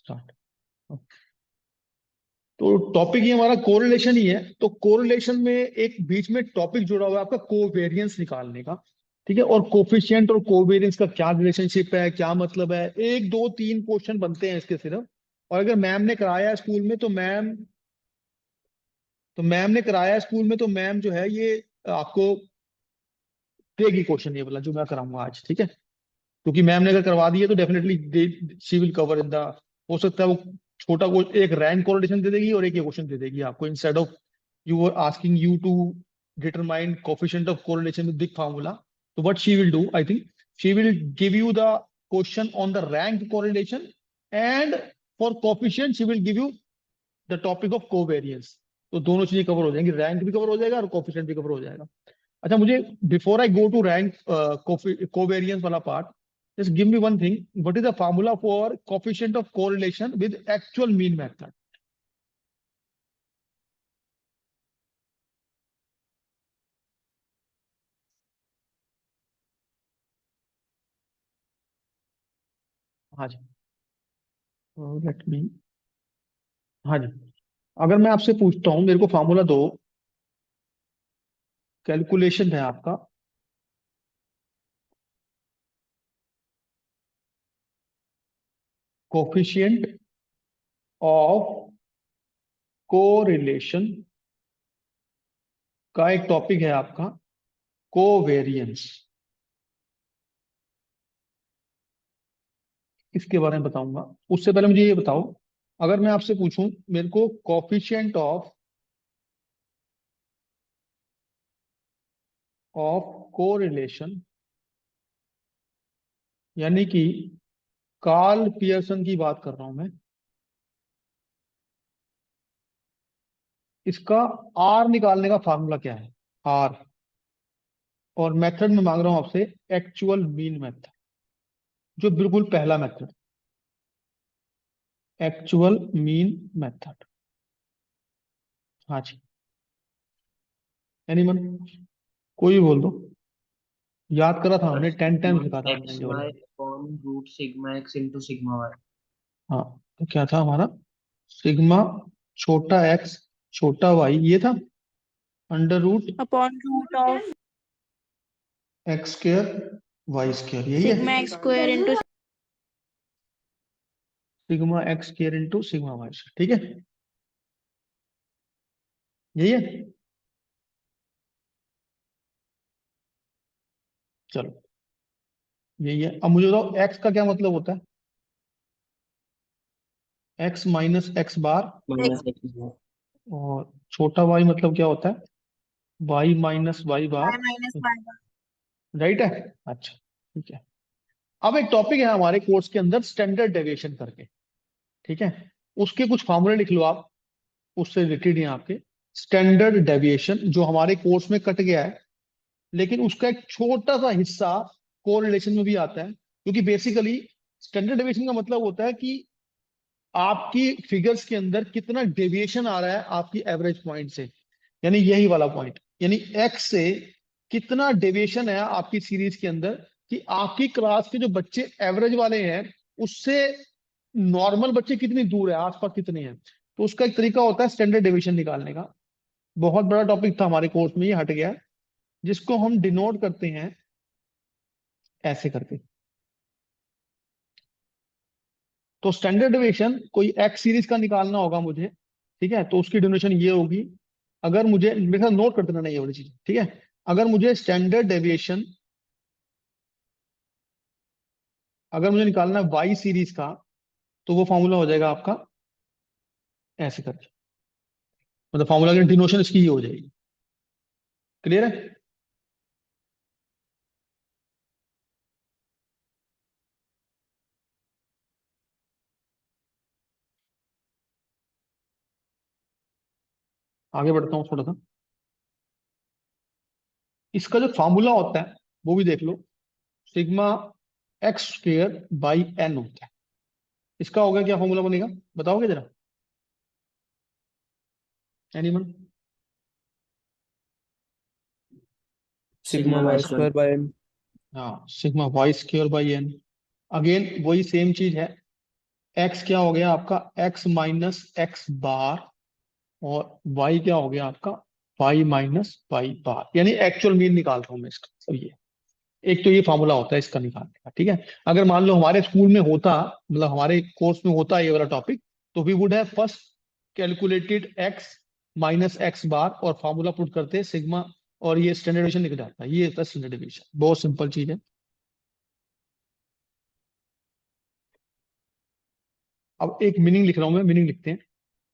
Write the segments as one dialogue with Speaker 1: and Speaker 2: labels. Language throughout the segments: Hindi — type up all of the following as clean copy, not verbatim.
Speaker 1: स्टार्ट। तो टॉपिक ही हमारा कोरिलेशन ही है। तो कोरिलेशन में एक बीच में टॉपिक जुड़ा हुआ है आपका कोवेरियंस निकालने का। ठीक है, और कोफिशिएंट और कोवेरियंस का क्या रिलेशनशिप है, क्या मतलब है, एक दो तीन क्वेश्चन बनते हैं इसके सिर्फ। और अगर मैम ने कराया है स्कूल में तो मैम जो है ये आपको देगी क्वेश्चन ये वाला जो मैं कराऊंगा आज। ठीक है, क्योंकि मैम ने अगर करवा दिया तो definitely she will cover in the, हो सकता है वो छोटा को एक रैंक कोरिलेशन दे देगी और एक ये क्वेश्चन दे देगी आपको, instead of you asking you to determine coefficient of correlation with big formula. तो what she will do, I think she will give you the question on the rank correlation, and for coefficient she will give you the topic of covariance. तो दोनों चीजें कवर हो जाएंगी, रैंक भी कवर हो जाएगा और कोफिशिएंट भी कवर हो जाएगा। अच्छा, मुझे before I go to rank covariance वाला part, just give me one thing, what is the formula for coefficient of correlation with actual mean method? हाँ जी, लेट मी, हाँ जी, अगर मैं आपसे पूछता हूं मेरे को फार्मूला दो, कैलकुलेशन है आपका कोफिशिएंट ऑफ कोरिलेशन का, एक टॉपिक है आपका कोवेरियंस, इसके बारे में बताऊंगा। उससे पहले मुझे ये बताओ, अगर मैं आपसे पूछूं मेरे को कोफिशिएंट ऑफ कोरिलेशन, यानी कि कार्ल पियर्सन की बात कर रहा हूं मैं, इसका आर निकालने का फार्मूला क्या है, आर। और मेथड में मांग रहा हूं आपसे एक्चुअल मीन मेथड, जो बिल्कुल पहला मेथड, एक्चुअल मीन मेथड। हाँ जी, एनीवन, कोई भी बोल दो, याद करा था हमने, 10 टाइम्स लिखा था हमने
Speaker 2: एक्स
Speaker 1: ये वाला।
Speaker 2: Y upon root sigma x into sigma y.
Speaker 1: हाँ, तो क्या था हमारा, सिग्मा छोटा एक्स छोटा वाई, ये था under root
Speaker 3: upon root of
Speaker 1: x square y square, यही है,
Speaker 3: sigma x square into
Speaker 1: sigma x square into sigma y square. ठीक है, यही है। चलो, यही है। अब मुझे बताओ एक्स का क्या मतलब होता है, x minus x bar,
Speaker 3: x
Speaker 2: minus x bar.
Speaker 1: और छोटा वाई मतलब क्या होता है, y minus y
Speaker 3: y
Speaker 1: bar.
Speaker 3: Minus y.
Speaker 1: Right है, अच्छा ठीक है। अब एक टॉपिक है हमारे कोर्स के अंदर स्टैंडर्ड डेविएशन करके। ठीक है, उसके कुछ फॉर्मूले लिख लो आप, उससे रिलेटेड है आपके स्टैंडर्ड डेविएशन, जो हमारे कोर्स में कट गया है, लेकिन उसका एक छोटा सा हिस्सा कोरिलेशन में भी आता है। क्योंकि बेसिकली स्टैंडर्ड डेविएशन का मतलब होता है कि आपकी फिगर्स के अंदर कितना डेविएशन आ रहा है आपकी एवरेज पॉइंट से, यानी यही वाला पॉइंट, यानी एक्स से कितना डेविएशन है आपकी सीरीज के अंदर, कि आपकी क्लास के जो बच्चे एवरेज वाले हैं उससे नॉर्मल बच्चे कितनी दूर है, आसपास कितने हैं। तो उसका एक तरीका होता है स्टैंडर्ड डेविएशन निकालने का। बहुत बड़ा टॉपिक था हमारे कोर्स में, ये हट गया है, जिसको हम डिनोट करते हैं ऐसे करके। तो स्टैंडर्ड डेविएशन कोई एक्स सीरीज का निकालना होगा मुझे, ठीक है, तो उसकी डेफिनेशन ये होगी, अगर मुझे, मेरे साथ नोट करते रहना ये वाली चीज, ठीक है। अगर मुझे स्टैंडर्ड डेविएशन, अगर मुझे निकालना है वाई सीरीज का, तो वो फॉर्मूला हो जाएगा आपका ऐसे करके, मतलब फॉर्मूला की डिनोशन इसकी ये हो जाएगी। क्लियर है? आगे बढ़ता हूँ थोड़ा सा, इसका जो फॉर्मूला होता है वो भी देख लो, sigma x square by n होता है। इसका होगा क्या फॉर्मूला बनेगा, बताओगे जरा, anyone?
Speaker 2: Sigma
Speaker 4: sigma
Speaker 2: y
Speaker 4: y
Speaker 2: square.
Speaker 4: Square by n.
Speaker 1: हाँ, sigma y square by n, again वही सेम चीज है, एक्स क्या हो गया आपका, एक्स माइनस एक्स बार, और वाई क्या हो गया आपका, वाई माइनस वाई बार, यानी एक्चुअल मीन निकाल रहा हूं मैं इसका। सब ये एक तो ये फॉर्मूला होता है इसका निकालने का, ठीक है। अगर मान लो हमारे स्कूल में होता, मतलब हमारे कोर्स में होता ये वाला टॉपिक, तो we would have first calculated x minus x bar और फॉर्मूला पुट करते सिग्मा, और ये स्टैंडर्ड डेविएशन निकल जाता है। ये होता है स्टैंडर्ड डेविएशन, बहुत सिंपल चीज है। अब एक मीनिंग लिख रहा हूं मैं, मीनिंग लिखते हैं,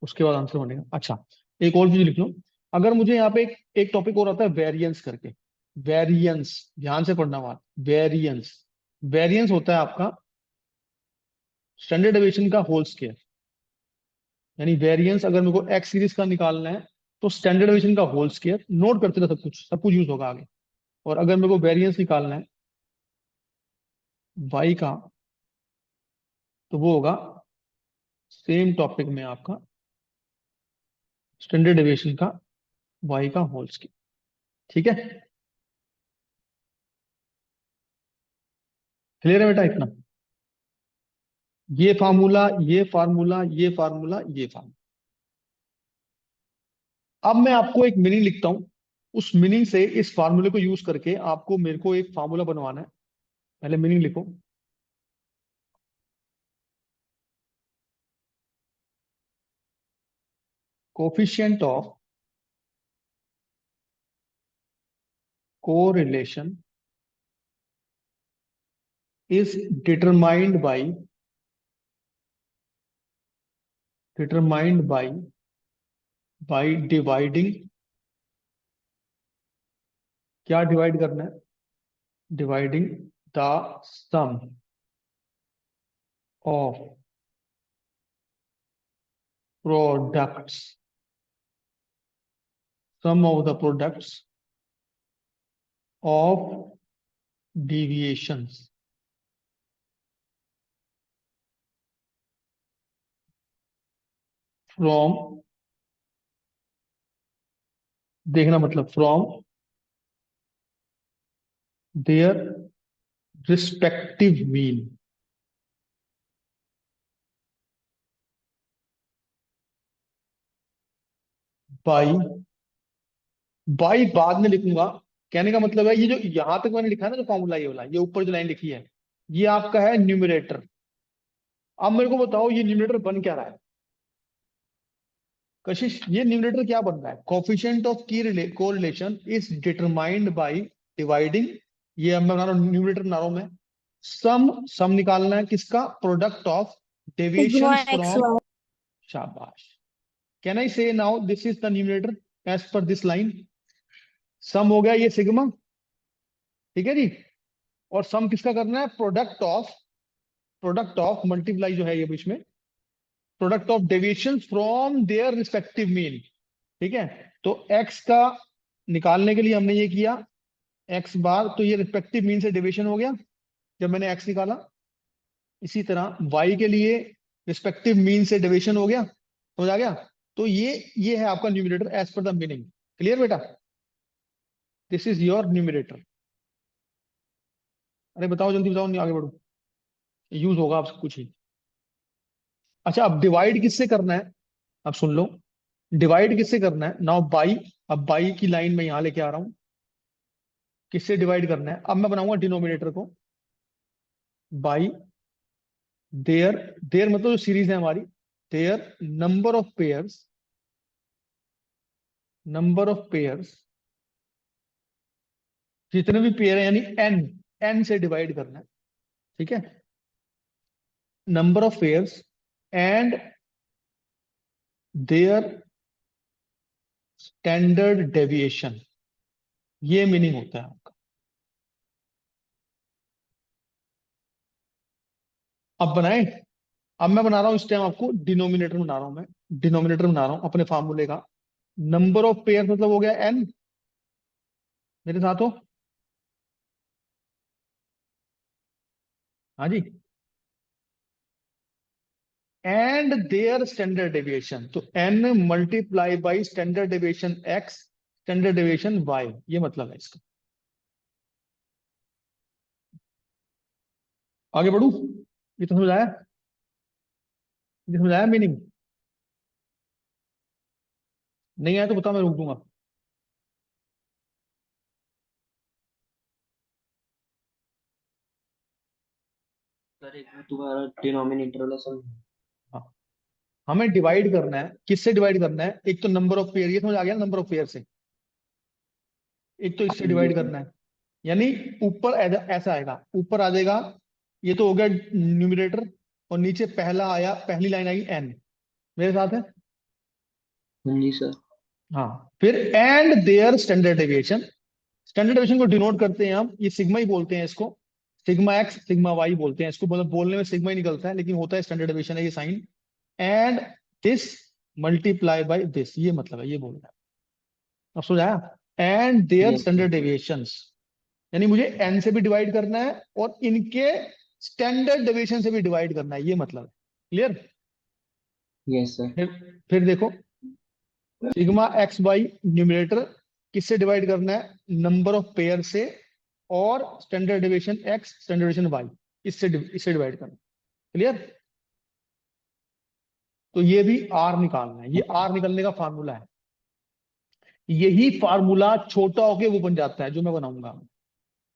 Speaker 1: उसके बाद आंसर बनेगा। अच्छा, एक और चीज लिख लो। अगर मुझे यहाँ पे एक टॉपिक और आता है वेरिएंस करके, वेरिएंस, ध्यान से पढ़ना बात, वेरिएंस। वेरिएंस होता है आपका स्टैंडर्ड डेविएशन का होल स्क्वायर, यानी वेरिएंस अगर मेरे को एक्स सीरीज का निकालना है तो स्टैंडर्ड डेविएशन का होल स्क्वायर, नोट करते रहो, सब कुछ यूज होगा आगे। और अगर मेरे को वेरिएंस निकालना है वाई का, तो वो होगा सेम टॉपिक में आपका स्टैंडर्ड डेविएशन का वाई का होल स्क्वायर, ठीक है। क्लियर है बेटा इतना? ये फार्मूला, ये फार्मूला, ये फार्मूला, ये फार्मूला। अब मैं आपको एक मीनिंग लिखता हूं, उस मीनिंग से इस फार्मूले को यूज करके आपको मेरे को एक फार्मूला बनवाना है। पहले मीनिंग लिखो। Coefficient of correlation is determined by dividing, क्या डिवाइड करना है, dividing the sum of products, sum of the products of deviations from, देखना मतलब from their respective mean, by, by बाद में लिखूंगा। कहने का मतलब है ये जो यहां तक मैंने लिखा है ना, जो फॉर्मूला ये वाला, ये ऊपर जो लाइन लिखी है, ये आपका है न्यूमरेटर। अब मेरे को बताओ ये न्यूमरेटर बन क्या रहा है कशिश, ये न्यूमरेटर क्या बन रहा है, कोफिशिएंट ऑफ की correlation is determined by dividing, ये अब मैं बना रहा हूँ न्यूमरेटर बना रहा हूं मैं, सम निकालना है किसका, product of
Speaker 3: sigma
Speaker 1: deviations
Speaker 3: x
Speaker 1: from,
Speaker 3: y.
Speaker 1: शाबाश। Can I say now this is the numerator as per this line, sum हो गया ये सिग्मा, ठीक है जी। और सम किसका करना है, प्रोडक्ट ऑफ मल्टीप्लाई जो है ये बीच में, product of deviation from their respective mean, ठीक है। तो एक्स का निकालने के लिए हमने ये किया, एक्स बार, तो ये रिस्पेक्टिव मीन से डेविएशन हो गया जब मैंने एक्स निकाला। इसी तरह वाई के लिए रिस्पेक्टिव मीन से डेविएशन हो गया, समझ आ गया। तो ये है आपका numerator as per the meaning. Clear बेटा, दिस इज योर न्यूमरेटर। अरे बताओ जल्दी बताओ, नहीं आगे बढ़ो, यूज होगा आप सब कुछ ही। अच्छा, अब डिवाइड किससे करना है, अब सुन लो, डिवाइड किससे करना है नाउ, बाई। अब बाई की लाइन में यहां लेके आ रहा हूं, किससे डिवाइड करना है, अब मैं बनाऊंगा डिनोमिनेटर को बाई देयर, देयर मतलब जो सीरीज है हमारी, their number of pairs, number of pairs, जितने भी पेयर है यानी एन, एन से डिवाइड करना है, ठीक है, number of pairs and their standard deviation, ये मीनिंग होता है आपका। अब बनाए, अब मैं बना रहा हूं इस टाइम आपको डिनोमिनेटर बना रहा हूं मैं, डिनोमिनेटर बना रहा हूं अपने फार्मूले का, नंबर ऑफ पेयर मतलब हो गया एन, मेरे साथ हो, हाँ जी, एंड देयर स्टैंडर्ड डेविएशन, तो n multiply by standard deviation x, standard deviation y, ये मतलब है इसका। आगे बढ़ू, ये तो समझ आया। समझाया मीनिंग? नहीं आया तो बता, मैं रोक दूंगा।
Speaker 2: सर एक बार तुम्हारा डिनोमिनेटर वाला समझ।
Speaker 1: हाँ, हमें डिवाइड करना है, किससे डिवाइड करना है? एक तो नंबर ऑफ पेयर, ये समझ आ गया, नंबर ऑफ पेयर से। एक तो इससे
Speaker 2: जी
Speaker 1: डिवाइड
Speaker 2: सर।
Speaker 1: करना है, यानी ऊपर ऐसा आएगा, ऊपर आ जाएगा, ये तो हो गया न्यूमरेटर, और नीचे पहला आया, पहली लाइन आई एन। मेरे साथ है?
Speaker 2: हाँ जी सर।
Speaker 1: हाँ, फिर and their standard deviation. Standard deviation को डिनोट करते हैं हम, ये सिग्मा ही बोलते हैं इसको, सिग्मा एक्स सिग्मा वाई बोलते हैं इसको, मतलब बोलने में सिग्मा ही निकलता है, लेकिन होता है स्टैंडर्ड डेविएशन है ये sign. And this multiply by this, ये मतलब है, ये बोल रहा है। अब समझाया? And their
Speaker 2: yes sir.
Speaker 1: Standard deviations, यानी मुझे एन से भी डिवाइड करना है और इनके स्टैंडर्ड डेविएशन से भी डिवाइड करना है, ये मतलब है। क्लियर?
Speaker 2: Yes sir.
Speaker 1: फिर फिर देखो, सिग्मा एक्स बाई न्यूमरेटर किससे डिवाइड करना है? नंबर ऑफ पेयर से, और standard deviation x standard deviation y, इससे डिवाइड करना। क्लियर? तो ये भी आर निकालना है, ये आर निकलने का फार्मूला है। यही फार्मूला छोटा होके वो बन जाता है जो मैं बनाऊंगा।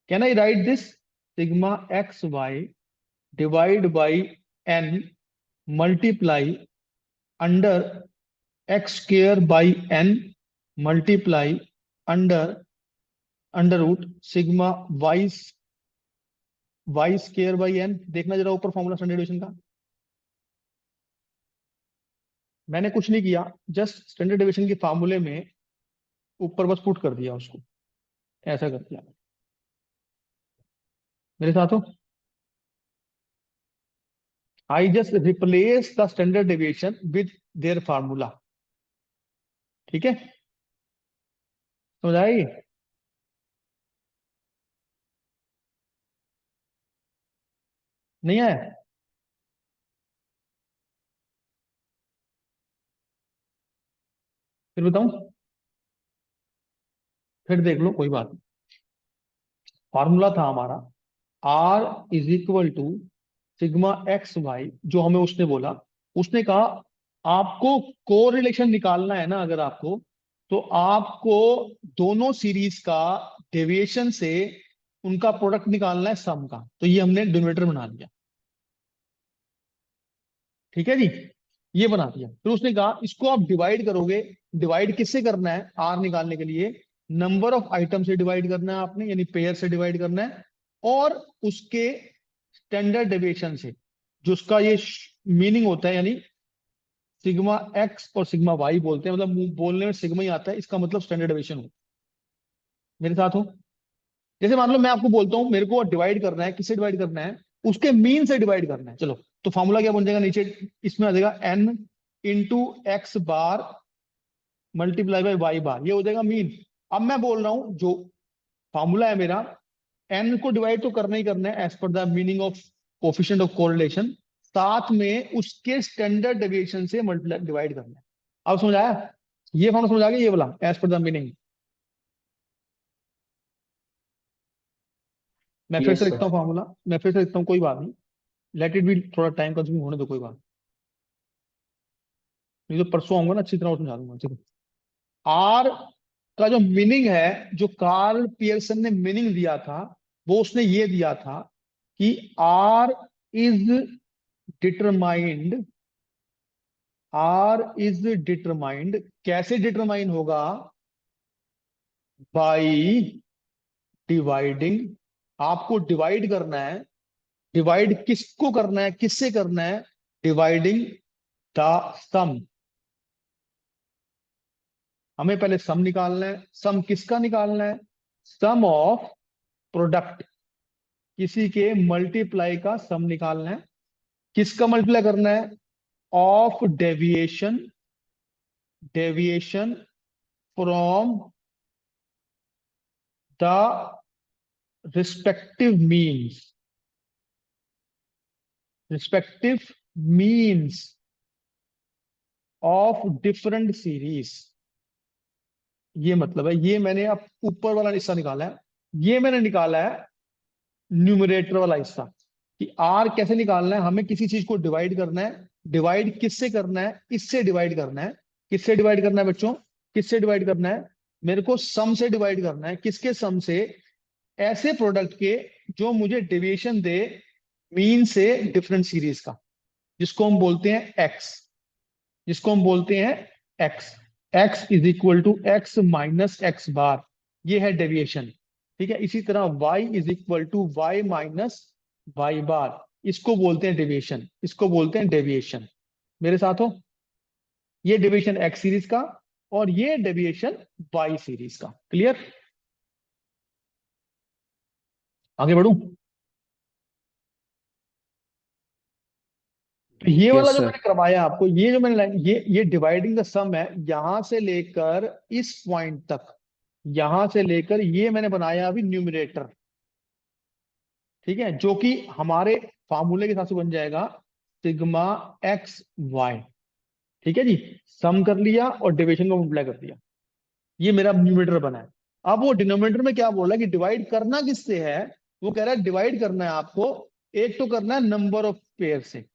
Speaker 1: Can I write this? Sigma x y divide by n multiply under x square by n multiply under under root sigma y y square by n. देखना जरा ऊपर फॉर्मूला स्टैंडर्ड डेविएशन का, मैंने कुछ नहीं किया, जस्ट स्टैंडर्ड डेविएशन के फार्मूले में ऊपर बस पुट कर दिया उसको, ऐसा कर दिया। मेरे साथ हो? I just replace the standard deviation with their formula. ठीक है, समझ आएगी? नहीं आया? फिर बताऊं? फिर देख लो, कोई बात नहीं। फार्मूला था हमारा r is equal to sigma x y, जो हमें उसने बोला, उसने कहा आपको कोरिलेशन निकालना है ना अगर आपको, तो आपको दोनों सीरीज का डेविएशन से उनका प्रोडक्ट निकालना है सम का, तो ये हमने डिनोमिनेटर बना लिया। ठीक है जी, ये बना दिया। फिर उसने कहा इसको आप डिवाइड करोगे, डिवाइड किससे करना है आर निकालने के लिए? नंबर ऑफ आइटम से डिवाइड करना है आपने, यानी पेयर से डिवाइड करना है, और उसके स्टैंडर्ड डेविएशन से, जो उसका ये मीनिंग होता है, यानी सिग्मा एक्स और सिग्मा वाई बोलते हैं, मतलब बोलने में सिग्मा ही आता है, इसका मतलब स्टैंडर्ड डेविएशन हो। मेरे साथ हो? जैसे मान लो मैं आपको बोलता हूं मेरे को डिवाइड करना है, किससे डिवाइड करना है? उसके मीन से डिवाइड करना है। चलो, तो फॉर्मूला क्या बन जाएगा नीचे? इसमें आ जाएगा n into x bar multiply by y bar, ये हो जाएगा मीन। अब मैं बोल रहा हूं जो फॉर्मूला है मेरा, एन को डिवाइड तो करना ही करना है as per the meaning of coefficient of correlation, साथ में उसके स्टैंडर्ड डेविएशन से मल्टीप्लाई डिवाइड करना है। अब समझ आया? ये फॉर्मूला समझ आ गया, ये वाला एज पर द मीनिंग। मैं फिर से
Speaker 2: यस
Speaker 1: लिखता
Speaker 2: सर।
Speaker 1: हूँ फॉर्मूला, मैं फिर से लिखता हूँ, कोई बात नहीं, लेट इट बी, थोड़ा टाइम कंज्यूम होने दो, कोई बात नहीं, तो परसों आऊंगा ना अच्छी तरह और समझा दूंगा। ठीक है, आर का जो मीनिंग है, जो कार्ल पियर्सन ने मीनिंग दिया था, वो उसने ये दिया था कि r is determined, r is determined, कैसे डिटरमाइन होगा? बाई डिवाइडिंग, आपको डिवाइड करना है, डिवाइड किसको करना है, किससे करना है? Dividing the sum. हमें पहले सम निकालना है। सम किसका निकालना है? सम ऑफ प्रोडक्ट, किसी के मल्टीप्लाई का सम निकालना है। किसका मल्टीप्लाई करना है? Of deviation, deviation from the respective means, respective means of different series. ये मतलब है, ये मैंने अब ऊपर वाला हिस्सा निकाला है, ये मैंने निकाला है न्यूमरेटर वाला हिस्सा, कि आर कैसे निकालना है? हमें किसी चीज को डिवाइड करना है, डिवाइड किससे करना है? इससे डिवाइड करना है। किससे डिवाइड करना है बच्चों? किससे डिवाइड करना है? मेरे को सम से डिवाइड करना है। किसके सम से? ऐसे प्रोडक्ट के जो मुझे डेविएशन दे मीन से डिफरेंट सीरीज का, जिसको हम बोलते हैं एक्स। जिसको हम बोलते हैं x. X is equal to x minus x bar, ये है डेविएशन। ठीक है, इसी तरह y is equal to y minus y bar, इसको बोलते हैं डेविएशन। इसको बोलते हैं डेविएशन। मेरे साथ हो? ये डेविएशन एक्स सीरीज का और ये डेविएशन वाई सीरीज का। क्लियर? आगे बढ़ू? तो ये वाला
Speaker 4: यस
Speaker 1: जो
Speaker 4: सर।
Speaker 1: मैंने करवाया आपको, ये जो मैंने ये डिवाइडिंग द सम है, यहां से लेकर इस पॉइंट तक, यहां से लेकर ये मैंने बनाया अभी न्यूमरेटर। ठीक है, जो कि हमारे फार्मूले के हिसाब से बन जाएगा सिग्मा एक्स वाई। ठीक है जी, सम कर लिया और डिविजन को मल्टीप्लाई कर दिया, ये मेरा न्यूमरेटर बना है। अब वो डिनोमिनेटर में क्या बोल रहा है कि डिवाइड करना किससे है? वो कह रहा है डिवाइड करना है आपको, एक तो करना है नंबर ऑफ पेयर से,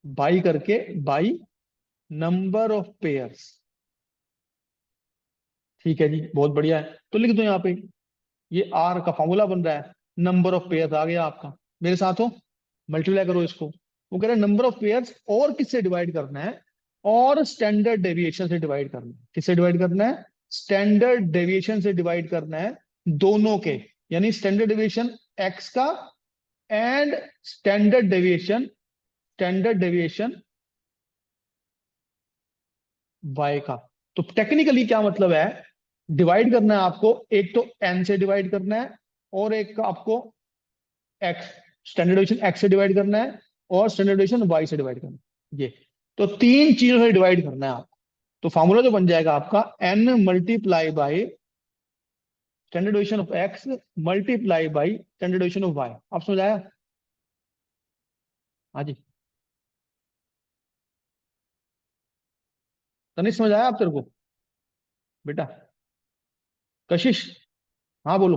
Speaker 1: बाई करके, बाई नंबर ऑफ पेयर्स। ठीक है जी, बहुत बढ़िया है। तो लिख दो यहाँ पे, ये आर का फॉर्मूला बन रहा है, नंबर ऑफ पेयर्स आ गया आपका। मेरे साथ हो? मल्टीप्लाई करो इसको। वो कह रहा है नंबर ऑफ पेयर्स और किससे डिवाइड करना है? और स्टैंडर्ड डेविएशन से डिवाइड करना है। किससे डिवाइड करना है? स्टैंडर्ड डेविएशन से डिवाइड करना है, दोनों के। यानी स्टैंडर्ड डेविएशन एक्स का एंड स्टैंडर्ड डेविएशन वाई का। तो टेक्निकली क्या मतलब है? डिवाइड करना है आपको, एक तो एन से डिवाइड करना है और एक आपको एक्स, स्टैंडर्ड डेविएशन एक्स से डिवाइड करना है और स्टैंडर्ड डेविएशन वाई से डिवाइड करना है। ये तो तीन चीजों से डिवाइड करना है आपको। तो फॉर्मूला जो बन जाएगा आपका n multiply by standard deviation of x multiply by standard deviation of y. आप समझ आया? हाँ जी, तो नहीं समझ आया आप तेरे को बेटा? कशिश, हाँ बोलो,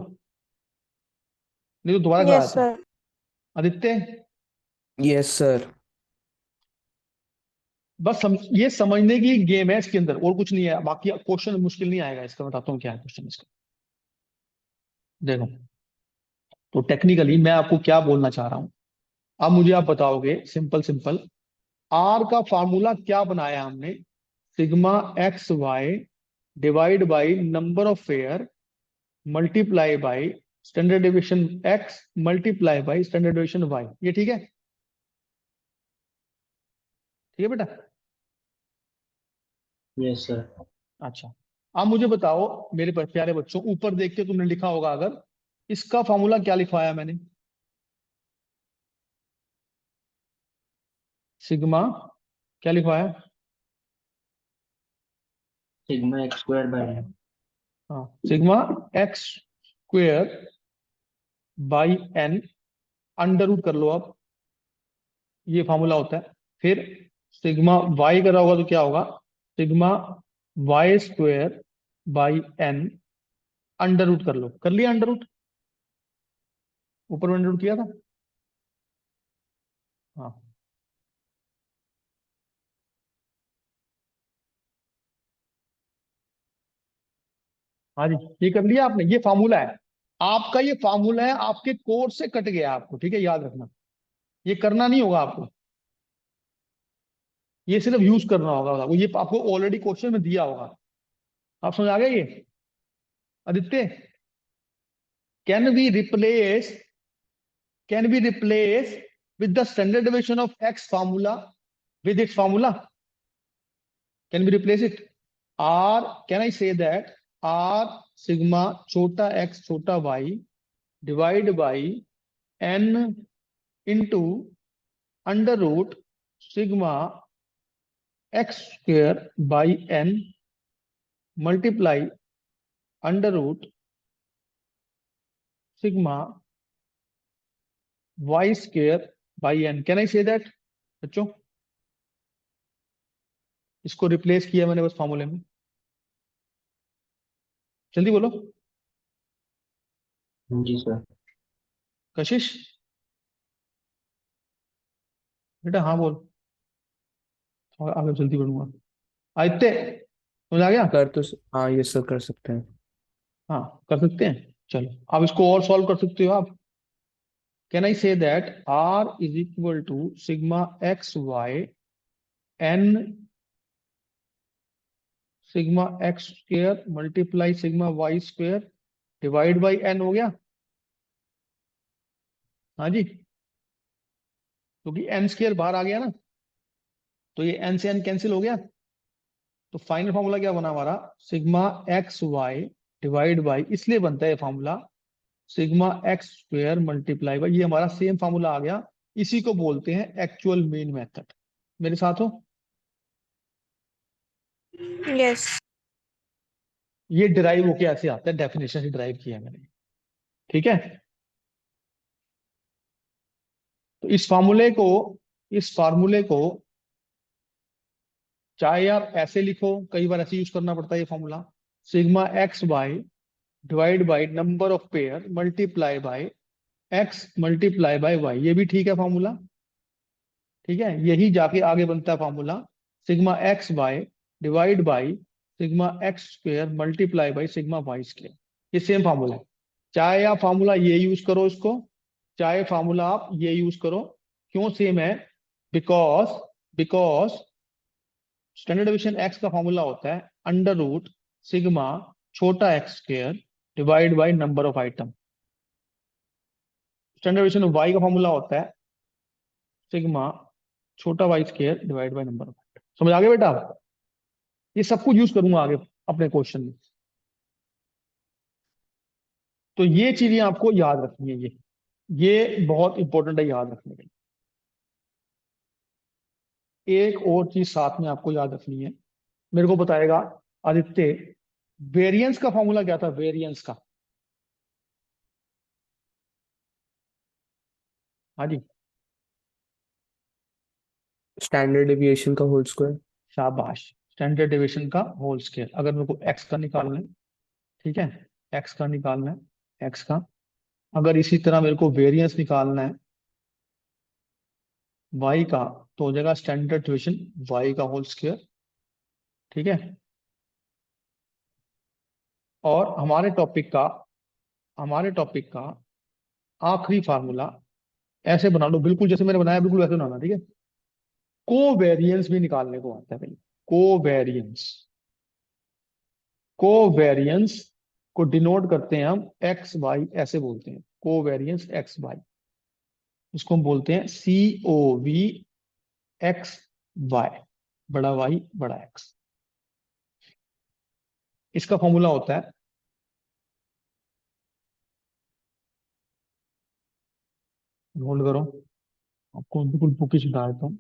Speaker 1: नहीं तो दोबारा करा
Speaker 3: Yes,
Speaker 1: देता हूँ।
Speaker 3: sir.
Speaker 1: Aditya,
Speaker 4: yes sir.
Speaker 1: बस ये समझने की गेम है इसके अंदर, और कुछ नहीं है। बाकी क्वेश्चन मुश्किल नहीं आएगा इसका, बताता हूँ क्या है क्वेश्चन इसका। देखो, तो टेक्निकली मैं आपको क्या बोलना चाह रहा हूं, अब मुझे आप बताओगे सिंपल सिंपल, आर का फार्मूला क्या बनाया हमने? Sigma x y divide by number of pair multiply by standard deviation x multiply by standard deviation y. ये ठीक है? ठीक है बेटा?
Speaker 2: Yes sir.
Speaker 1: अच्छा, अब मुझे बताओ मेरे प्यारे बच्चों, ऊपर देख के तुमने लिखा होगा अगर, इसका फॉर्मूला क्या लिखवाया मैंने? सिग्मा क्या लिखवाया?
Speaker 2: Sigma x square by n.
Speaker 1: हाँ, sigma x square by n, under root कर लो आप, ये फॉर्मूला होता है। फिर सिग्मा वाई करा होगा तो क्या होगा? Sigma y square by n, under root कर लो। कर लिया अंडर रूट? ऊपर में अंडर रूट किया था? हाँ, हाँ जी, ये कर लिया आपने। ये फार्मूला है आपका, ये फार्मूला है आपके कोर्स से कट गया आपको, ठीक है, याद रखना। ये करना नहीं होगा आपको, ये सिर्फ यूज करना होगा आपको। ये आपको ऑलरेडी क्वेश्चन में दिया होगा। आप समझ आ गया ये? Aditya, can we replace can we replace with the standard deviation of x formula with its formula? Can we replace it? R, can I say that R sigma chota x chota y divide by n into under root sigma x square by n multiply under root sigma y square by n. Can I say that बच्चों? इसको रिप्लेस किया मैंने बस फॉर्मूले में, जल्दी बोलो।
Speaker 2: जी सर।
Speaker 1: कशिश बेटा, हाँ बोल। और आगे जल्दी बढ़ूंगा। आदित्य समझ आ गया?
Speaker 4: हाँ ये सर कर सकते हैं।
Speaker 1: हाँ कर सकते हैं, चलो अब इसको और सॉल्व कर सकते हो आप। Can I say that r is equal to sigma x y n sigma x square multiply sigma y square divide by n हो गया। हाँ जी, क्योंकि एन स्क्र बाहर आ गया ना, तो ये एन से एन कैंसिल हो गया। तो फाइनल फॉर्मूला क्या बना हमारा, sigma x y divide by, इसलिए बनता है formula sigma x square multiply by, ये हमारा सेम फॉर्मूला आ गया। इसी को बोलते हैं एक्चुअल मीन मेथड। मेरे साथ हो?
Speaker 3: Yes.
Speaker 1: ये डिराइव होके ऐसे आता है, डेफिनेशन से डिराइव किया मैंने। ठीक है, तो इस फार्मूले को चाहे आप ऐसे लिखो, कई बार ऐसे यूज करना पड़ता है ये formula, sigma x y divide by number of pair multiply by x multiply by y, ये भी ठीक है फॉर्मूला। ठीक है, यही जाके आगे बनता है formula sigma x y divide by sigma x square multiply by sigma y square, ये सेम फॉर्मूला है। चाहे आप फॉर्मूला ये यूज करो इसको, चाहे फॉर्मूला आप ये यूज करो। क्यों सेम है? Because because standard deviation x का फॉर्मूला होता है अंडर रूट सिग्मा छोटा x square divide by number of item. Standard deviation y का फॉर्मूला होता है सिग्मा छोटा y square divide by number of item. समझ आ गया बेटा? ये सब कुछ यूज करूंगा आगे अपने क्वेश्चन में। तो ये चीजें आपको याद रखनी है, ये बहुत इंपॉर्टेंट है याद रखने के लिए। एक और चीज साथ में आपको याद रखनी है, मेरे को बताएगा आदित्य, वेरिएंस का फॉर्मूला क्या था, वेरिएंस का? हाँ जी,
Speaker 4: स्टैंडर्ड डेविएशन का होल स्क्वायर।
Speaker 1: शाबाश, स्टैंडर्ड डेविएशन का होल स्क्वायर। अगर मेरे को एक्स का निकालना है, ठीक है, एक्स का निकालना है, एक्स का, अगर इसी तरह मेरे को वेरिएंस निकालना है वाई का, तो हो जाएगा स्टैंडर्ड डेविएशन वाई का होल स्क्वायर। ठीक है, और हमारे टॉपिक का आखिरी फार्मूला ऐसे बना लो, बिल्कुल जैसे मैंने बनाया बिल्कुल वैसे बनाना। ठीक है, कोवेरिएंस भी निकालने को आता है भाई। कोवेरिएंस कोवेरिएंस को डिनोट करते हैं हम एक्स वाई, ऐसे बोलते हैं कोवेरिएंस एक्स वाई। इसको हम बोलते हैं COV एक्स वाई, बड़ा वाई बड़ा एक्स। इसका फॉर्मूला होता है, होल्ड करो, आपको बिल्कुल बुकिश बता देता हूँ।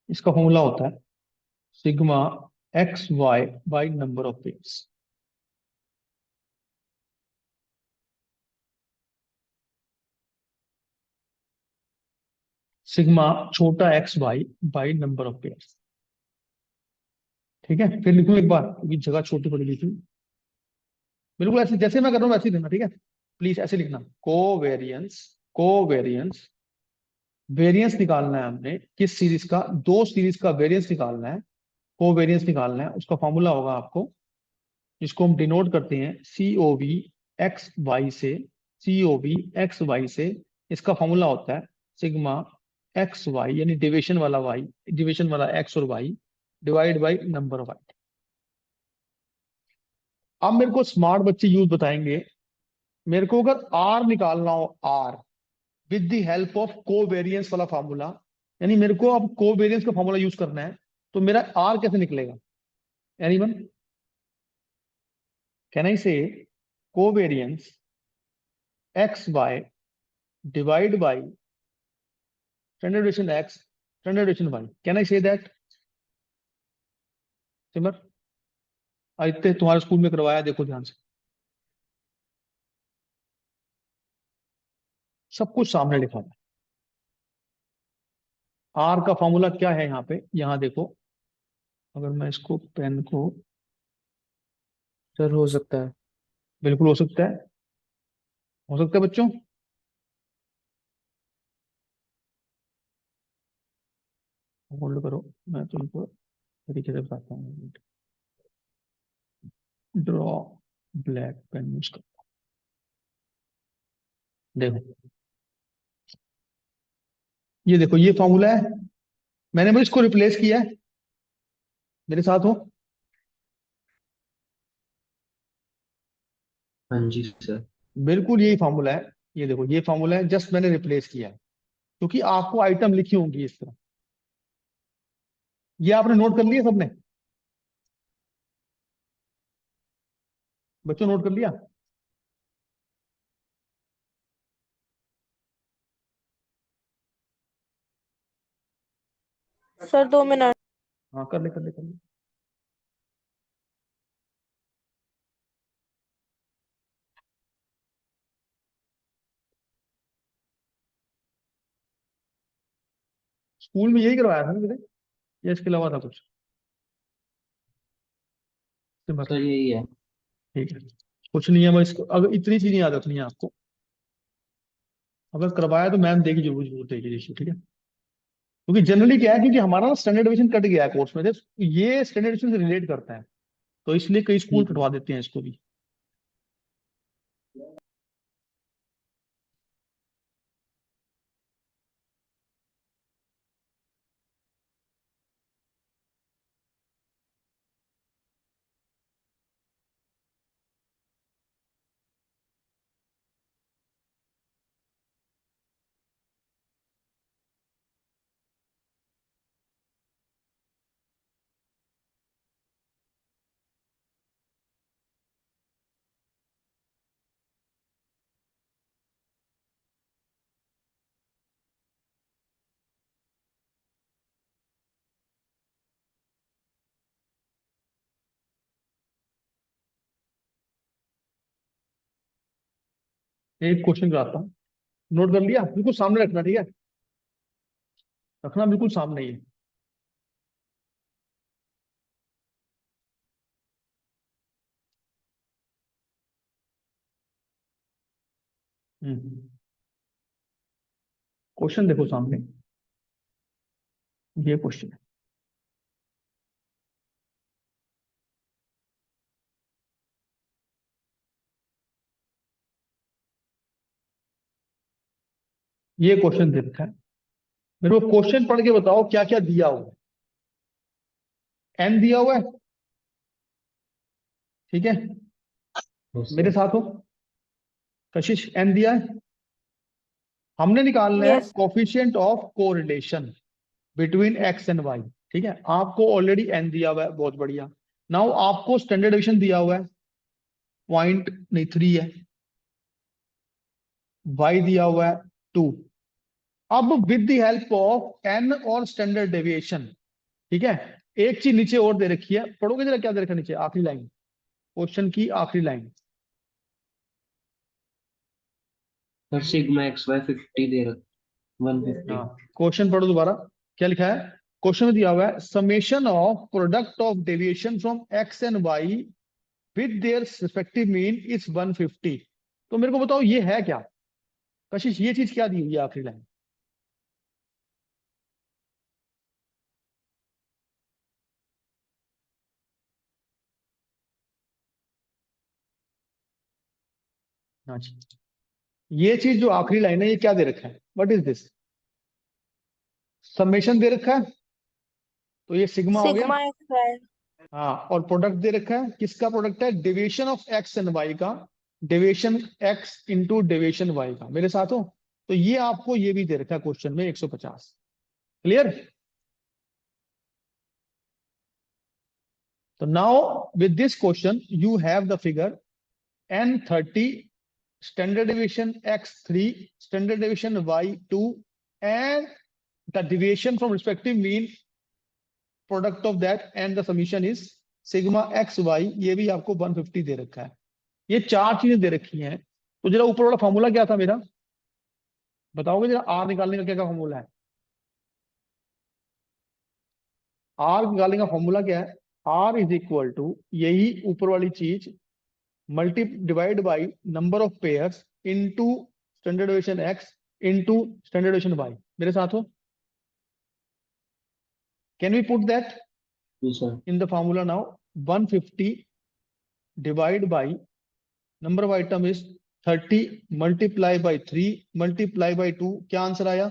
Speaker 1: इसका फॉर्मूला होता है sigma x y by number of pairs. Sigma छोटा x y by number of pairs. ठीक है, फिर लिखूं एक बार क्योंकि जगह छोटी पड़ी लिखी, बिल्कुल ऐसे जैसे मैं कर रहा हूँ वैसे ही लिखना। ठीक है, प्लीज ऐसे लिखना, कोवेरिएंस वेरिएंस निकालना है हमने किस सीरीज का, दो सीरीज का वेरिएंस निकालना है, कोवेरिएंस निकालना है। उसका फॉर्मूला होगा आपको, जिसको हम डिनोट करते हैं COV एक्स वाई से, COV एक्स वाई से। इसका फॉर्मूला होता है सिग्मा एक्स वाई यानी डिविजन वाला वाई, डिविजन वाला एक्स और y divide by number of y. अब मेरे को स्मार्ट बच्चे यूज बताएंगे, मेरे को अगर आर निकालना हो, r with the help of covariance वाला फार्मूला, यानी मेरे को अब कोवेरिएंस का फार्मूला यूज करना है, तो मेरा आर कैसे निकलेगा? Anyone, can I say covariance x y divide by standard deviation x standard deviation y, can I say that? सिमर, आदित्य तुम्हारे स्कूल में करवाया, देखो ध्यान से, सब कुछ सामने लिखा है। आर का फॉर्मूला क्या है यहाँ पे, यहाँ देखो, अगर मैं इसको पेन को
Speaker 4: सर हो सकता है।
Speaker 1: बिल्कुल हो सकता है, हो सकता है बच्चों। होल्ड करो, मैं तुमको तरीके से बताता हूँ। ड्रॉ ब्लैक पेन यूज कर, देखो ये देखो ये फॉर्मूला है, मैंने बस इसको रिप्लेस किया है, मेरे साथ हो।
Speaker 2: हाँ जी सर।
Speaker 1: बिल्कुल यही फॉर्मूला है, ये देखो ये फॉर्मूला है, जस्ट मैंने रिप्लेस किया है, क्योंकि आपको आइटम लिखी होंगी इस तरह। ये आपने नोट कर लिया सबने, बच्चों नोट कर लिया?
Speaker 3: Sir 2 minute.
Speaker 1: हाँ कर ले कर ले कर ले। स्कूल में यही करवाया था ना मेरे, या इसके अलावा था कुछ? सिमर,
Speaker 2: सर यही है।
Speaker 1: ठीक है, कुछ नहीं है, मैं इसको अगर इतनी चीज नहीं याद रखनी है आपको, अगर करवाया तो मैम देगी, जरूर जरूर देगी इशू, ठीक है। क्योंकि जनरली क्या है, क्योंकि हमारा ना स्टैंडर्ड डिवीजन कट गया है कोर्स में से, तो ये स्टैंडर्ड डिवीजन से रिलेट करता है, तो इसलिए कई स्कूल
Speaker 2: ठीक है।
Speaker 1: कटवा देते हैं इसको भी। एक क्वेश्चन कराता हूँ, नोट कर लिया? बिल्कुल सामने रखना, ठीक है, रखना बिल्कुल सामने ही है। क्वेश्चन देखो सामने, ये क्वेश्चन है। ये क्वेश्चन दे रखा है, मेरे को क्वेश्चन पढ़ के बताओ क्या क्या दिया हुआ है। एन दिया हुआ है, ठीक है,
Speaker 2: यस
Speaker 1: मेरे
Speaker 2: सर।
Speaker 1: साथ हो। कशिश एन दिया है, हमने निकालना है
Speaker 3: yes.
Speaker 1: Coefficient of correlation between x and y, ठीक है। आपको ऑलरेडी एन दिया हुआ है, बहुत बढ़िया। नाउ आपको स्टैंडर्ड डिवीजन दिया हुआ है, पॉइंट नहीं 3 है, वाई दिया हुआ है 2। अब with the help of n और स्टैंडर्ड डेविएशन, ठीक है, एक चीज नीचे और दे रखी है, पढ़ोगे जरा क्या दे रखा है नीचे, आखिरी लाइन, क्वेश्चन की आखिरी line.
Speaker 2: Sir sigma x y 50 दे रखा, 150।
Speaker 1: हाँ, क्वेश्चन पढ़ो दोबारा, क्या लिखा है? क्वेश्चन में दिया हुआ है summation of product of deviation from x and y with their respective mean is 150। तो मेरे को बताओ ये है क्या? कशिश ये चीज क्या दी हुई है आखिरी लाइन? हाँ जी, ये चीज जो आखिरी लाइन है, ये क्या दे रखा है? What is this? समेशन दे रखा है, तो ये सिग्मा हो गया।
Speaker 3: Sigma x y.
Speaker 1: हाँ, और प्रोडक्ट दे रखा है, किसका प्रोडक्ट है? Deviation of x and y का, deviation x into deviation y का, मेरे साथ हो। तो ये आपको ये भी दे रखा है क्वेश्चन में 150। क्लियर? तो now with this question you have the figure n30, standard deviation x3, standard deviation y2, and the deviation from respective mean product of that, and the summation is sigma xy। ये भी आपको 150 दे रखा है। ये चार चीजें दे रखी हैं, तो जरा ऊपर वाला फॉर्मूला क्या था मेरा, बताओगे जरा? आर निकालने का क्या क्या फॉर्मूला है? आर निकालने का फॉर्मूला क्या है? आर इज इक्वल टू यही ऊपर वाली चीज, multi divide by number of pairs into standard deviation x into standard deviation y. मेरे साथ हो? कैन वी पुट दैट
Speaker 2: जी sir.
Speaker 1: in the formula now? 150 divide by number of item is 30 multiply by 3 multiply by 2। क्या आंसर आया?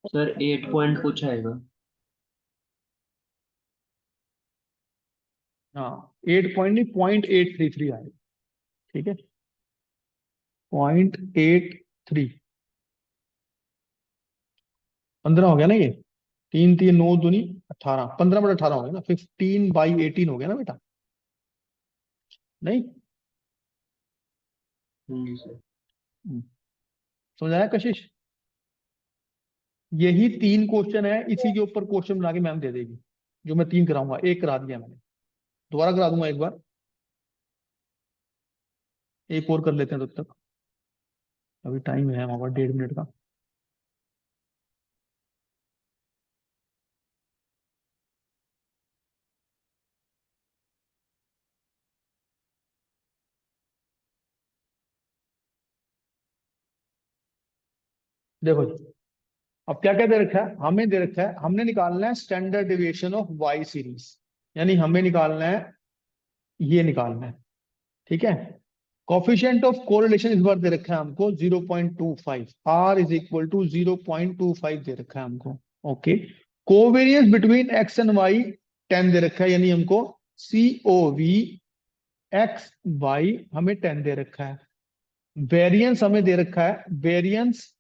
Speaker 2: सर 8 पॉइंट कुछ आएगा।
Speaker 1: हाँ 8 पॉइंट नहीं 0.833 आएगा। ठीक है 0.83 15 हो गया ना ये। 3 3 9 दूनी 18 15/18 हो गया ना। 15/18 हो गया ना बेटा? नहीं
Speaker 2: जी सर।
Speaker 1: समझ आया कशिश? यही 3 क्वेश्चन है, इसी के ऊपर क्वेश्चन बना के मैम दे देगी। जो मैं 3 कराऊंगा, 1 करा दिया मैंने, दोबारा करा दूंगा एक बार। एक और कर लेते हैं तब तक, अभी टाइम है हमारे पास 1.5 मिनट का। देखो जी, अब क्या क्या दे रखा है? हमें दे रखा है, हमने निकालना है standard deviation of y series, यानी हमें निकालना है, ये निकालना है। ठीक है कोफिशिएंट ऑफ कोरिलेशन इस बार दे रखा है हमको 0.25, आर इज इक्वल टू 0.25 दे रखा है हमको। Okay covariance between x and y 10 दे रखा है, यानी हमको COV एक्स वाई हमें 10 दे रखा है। वेरिएंस हमें दे रखा है, वेरिएंस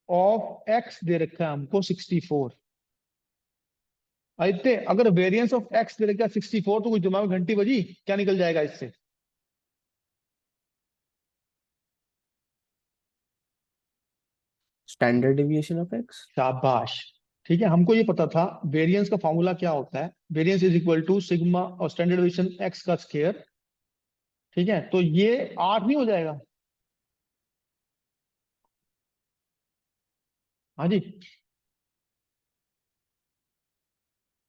Speaker 1: ऑफ एक्स दे रखा है हमको 64। आदित्य अगर वेरिएंस ऑफ एक्स दे रखा है 64 तो कुछ दिमाग में घंटी बजी? क्या निकल जाएगा इससे?
Speaker 4: Standard deviation of x.
Speaker 1: शाबाश। ठीक है हमको ये पता था वेरिएंस का फॉर्मूला क्या होता है, variance is equal to sigma और स्टैंडर्ड डेविएशन एक्स का स्क्वायर। ठीक है तो ये 8 नहीं हो जाएगा? हाँ जी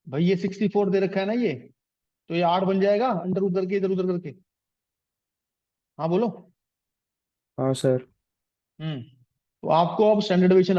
Speaker 1: भाई ये 64 दे रखा है ना ये, तो ये 8 बन जाएगा अंदर उधर के इधर उधर करके। हाँ बोलो।
Speaker 4: हाँ सर।
Speaker 1: तो आपको अब स्टैंडर्ड डेविएशन